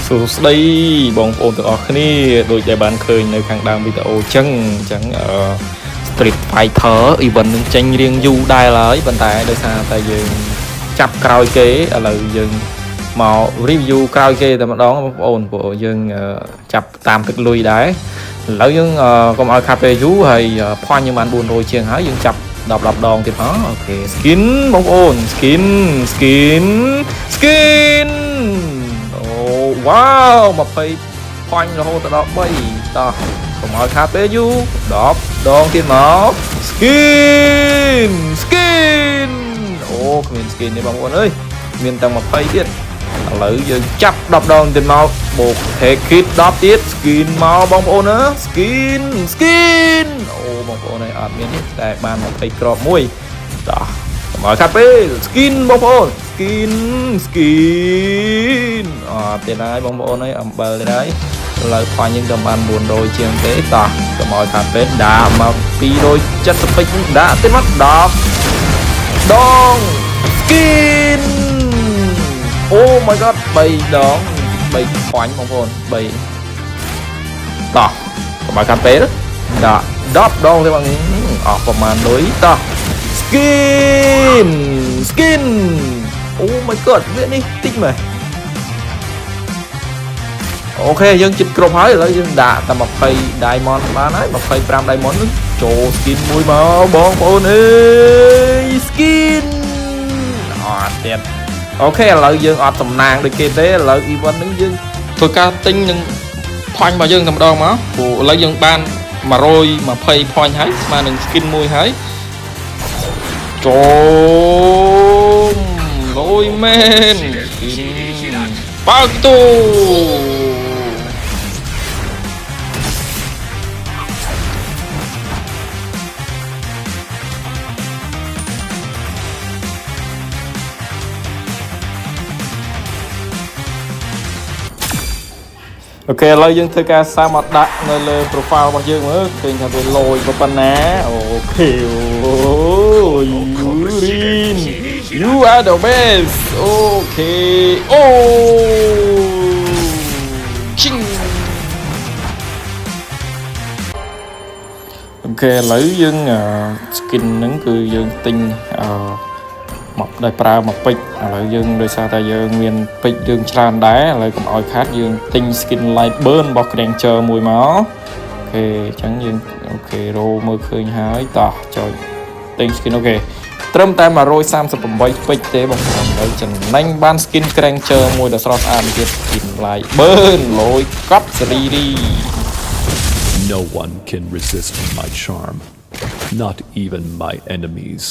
សួស្តីបងប្អូនទាំងអស់គ្នាដូចដែលបានឃើញនៅខាងដើមវីដេអូចឹង Street Fighter event នឹងចេញរៀងយូរដែរហើយប៉ុន្តែដោយសារតែយើងចាប់ក្រោយគេឥឡូវយើងមក review ក្រោយគេតែម្ដងបងប្អូនព្រោះយើងចាប់តាមទឹកលុយដែរឥឡូវយើងកុំឲ្យខាត់ពេលយូរហើយ point យើងបាន400ជាងហើយយើងចាប់10ដងទៀតអូខេ skin បងប្អូន skin វ៉ាវ20 point រហូតដល់3តោះកុំឲ្យខាតពេលយូរ10ដងទៀតមក skin អូគ្មាន skin ទេបងប្អូនអើយមានតែ20ទៀតឥឡូវយើងចាប់10ដងទៀតមកបូក take kit 10ទៀត skin មកបងប្អូនណា skin អូបងប្អូនអើយអត់មានទេតែបាន20គ្រាប់មួយតោះកុំឲ្យខាតពេល skin បងប្អូន skin អត់ទៀតហើយបងប្អូនអើយអំបិលទៀតហើយឥឡូវផាញ់យើងទៅបាន400ជាងទេតោះកុំឲ្យខាតពេលដាក់មក270ពេជ្រដាក់ទៀតមក10ដង skin អូ my god 3ដង3ផាញ់បងប្អូន3តោះកុំឲ្យខាតពេលដាក់10ដងទេបងអស់ប្រហែលលុយតោះ skin អូ my god វានេះតិចមែនអូខេយើងជិតគ្រប់ហើយឥឡូវយើងដាក់តែ20 diamond បានហើយ25 diamond នឹងចូល skin មួយមកបងប្អូនអើយ skin អត់ទៀតអូខេឥឡូវយើងអត់សំណាងដូចគេទេឥឡូវ event នឹងយើងធ្វើការទិញនឹង point របស់យើងតែម្ដងមកព្រោះឥឡូវយើងបាន120 point ហើយស្មើនឹង skin មួយហើយចូលលយមែនបើកទូអូខេឥឡូវយើងធ្វើការសាមអត់ដាក់នៅលើ profile របស់យើងមើលឃើញថាវាលយប៉ុណ្ណាអូខេអូយរីន you are the best អូខេអូជីងអូខេឥឡូវយើង skin ហ្នឹងគឺយើងទិញមកដោយប្រើមកពេជ្រឥឡូវយើងដោយសារតែយើងមានពេជ្រយើងច្រើនដែរឥឡូវកុំឲ្យខាតយើងទិញ skin light burn របស់ Granger មួយមកអូខេអញ្ចឹងយើងអូខេរោមើលឃើញហើយតោះចុចទិញ skin អូខេត្រឹមតែ138ពេជ្រទេបងប្អូនហើយចំណេញបាន skin Granger មួយដ៏ស្រស់ស្អាតទៀត skin light burn លយកប់សេរីរី No one can resist my charm, not even my enemies.